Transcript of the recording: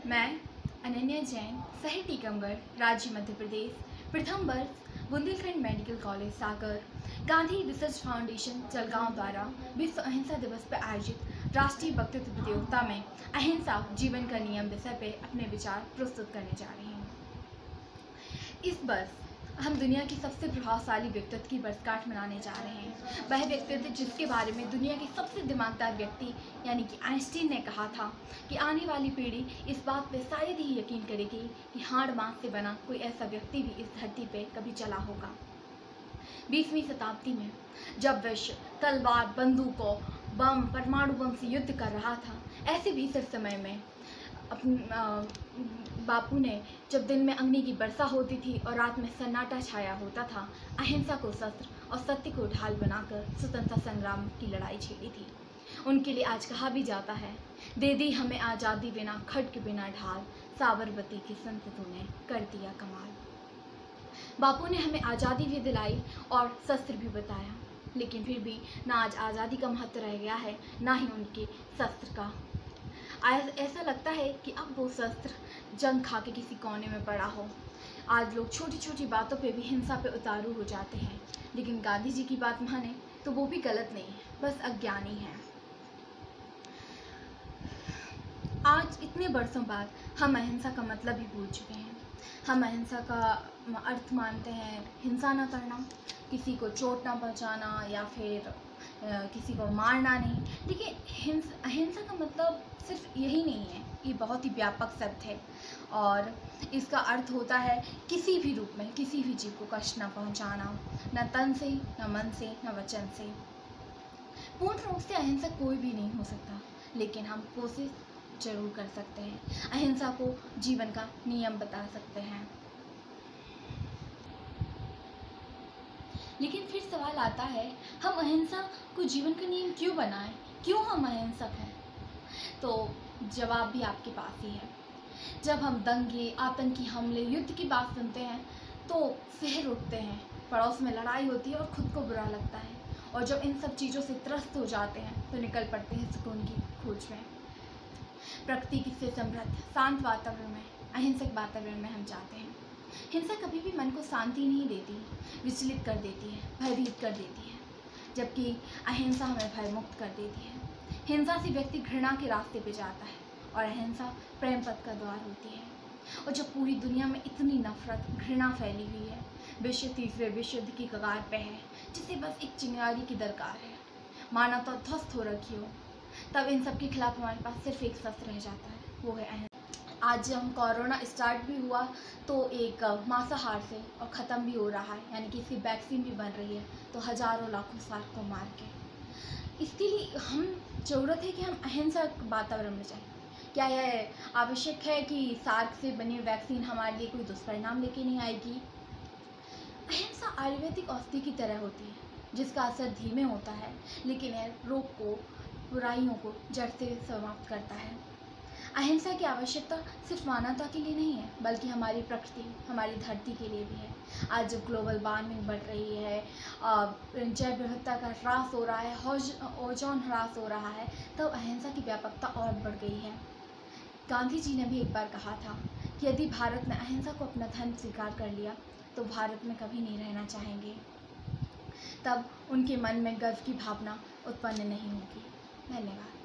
मैं अनन्या जैन, शहर टीकमगढ़, राज्य मध्य प्रदेश, प्रथम वर्ष, बुंदेलखंड मेडिकल कॉलेज सागर, गांधी रिसर्च फाउंडेशन जलगांव द्वारा विश्व अहिंसा दिवस पर आयोजित राष्ट्रीय वक्तृत्व प्रतियोगिता में अहिंसा जीवन का नियम विषय पर अपने विचार प्रस्तुत करने जा रही हूँ। इस वर्ष हम दुनिया के सबसे प्रभावशाली व्यक्तित्व की वर्षगांठ मनाने जा रहे हैं। वह व्यक्तित्व जिसके बारे में दुनिया के सबसे दिमागदार व्यक्ति यानी कि आइंस्टीन ने कहा था कि आने वाली पीढ़ी इस बात पर शायद ही यकीन करेगी कि हाड़ मांस से बना कोई ऐसा व्यक्ति भी इस धरती पर कभी चला होगा। 20वीं शताब्दी में जब विश्व तलवार, बंदूकों, बम, परमाणु बम से युद्ध कर रहा था, ऐसे भीषण समय में बापू ने, जब दिन में अग्नि की वर्षा होती थी और रात में सन्नाटा छाया होता था, अहिंसा को शस्त्र और सत्य को ढाल बनाकर स्वतंत्रता संग्राम की लड़ाई छेड़ी थी। उनके लिए आज कहा भी जाता है, दे दी हमें आज़ादी बिना खड्ग बिना ढाल, साबरमती की संत तूने कर दिया कमाल। बापू ने हमें आज़ादी भी दिलाई और शस्त्र भी बताया, लेकिन फिर भी ना आज आज़ादी का महत्व रह गया है, ना ही उनके शस्त्र का। ऐसा लगता है कि अब वो शस्त्र जंग खा के किसी कोने में पड़ा हो। आज लोग छोटी छोटी बातों पे भी हिंसा पे उतारू हो जाते हैं, लेकिन गांधी जी की बात माने तो वो भी गलत नहीं है, बस अज्ञानी है। आज इतने वर्षों बाद हम अहिंसा का मतलब ही भूल चुके हैं। हम अहिंसा का अर्थ मानते हैं हिंसा न करना, किसी को चोट ना पहुंचाना या फिर किसी को मारना नहीं। लेकिन अहिंसा का मतलब सिर्फ यही नहीं है, ये बहुत ही व्यापक शब्द है और इसका अर्थ होता है किसी भी रूप में किसी भी जीव को कष्ट न पहुंचाना, न तन से, न मन से, न वचन से। पूर्ण रूप से अहिंसक कोई भी नहीं हो सकता, लेकिन हम कोशिश जरूर कर सकते हैं। अहिंसा को जीवन का नियम बता सकते हैं। लेकिन फिर सवाल आता है, हम अहिंसा को जीवन का नियम क्यों बनाएं? क्यों हम अहिंसक हैं? तो जवाब भी आपके पास ही है। जब हम दंगे, आतंकी हमले, युद्ध की बात सुनते हैं तो शहर उठते हैं, पड़ोस में लड़ाई होती है और खुद को बुरा लगता है, और जब इन सब चीज़ों से त्रस्त हो जाते हैं तो निकल पड़ते हैं सुकून की खोज में। प्रकृति से समृद्ध शांत वातावरण में, अहिंसक वातावरण में हम जाते हैं। हिंसा कभी भी मन को शांति नहीं देती, विचलित कर देती है, भयभीत कर देती है, जबकि अहिंसा हमें भयमुक्त कर देती है। हिंसा से व्यक्ति घृणा के रास्ते पे जाता है और अहिंसा प्रेम पथ का द्वार होती है। और जब पूरी दुनिया में इतनी नफरत, घृणा फैली हुई है, विश्व तीसरे विश्व युद्ध की कगार पे है, जिसे बस एक चिंगारी की दरकार है, मानवता ध्वस्त हो रखी हो, तब इन सब के खिलाफ हमारे पास सिर्फ एक शस्त्र रह जाता है, वो है अहिंसा। आज जब कोरोना स्टार्ट भी हुआ तो एक मांसाहार से और ख़त्म भी हो रहा है, यानी कि इसकी वैक्सीन भी बन रही है, तो हज़ारों लाखों सार्क को मार के। इसके लिए हम ज़रूरत है कि हम अहिंसा वातावरण में जाएं। क्या यह आवश्यक है कि सार्क से बनी वैक्सीन हमारे लिए कोई दुष्परिणाम लेके नहीं आएगी? अहिंसा आयुर्वेदिक औषधि की तरह होती है, जिसका असर धीमे होता है, लेकिन यह रोग को, बुराइयों को जड़ से समाप्त करता है। अहिंसा की आवश्यकता सिर्फ मानवता के लिए नहीं है, बल्कि हमारी प्रकृति, हमारी धरती के लिए भी है। आज जब ग्लोबल वार्मिंग बढ़ रही है, जैव विविधता का ह्रास हो रहा है, ओजोन ह्रास हो रहा है, तब अहिंसा की व्यापकता और बढ़ गई है। गांधी जी ने भी एक बार कहा था कि यदि भारत ने अहिंसा को अपना धर्म स्वीकार कर लिया तो भारत में कभी नहीं रहना चाहेंगे। तब उनके मन में गर्व की भावना उत्पन्न नहीं होगी। धन्यवाद।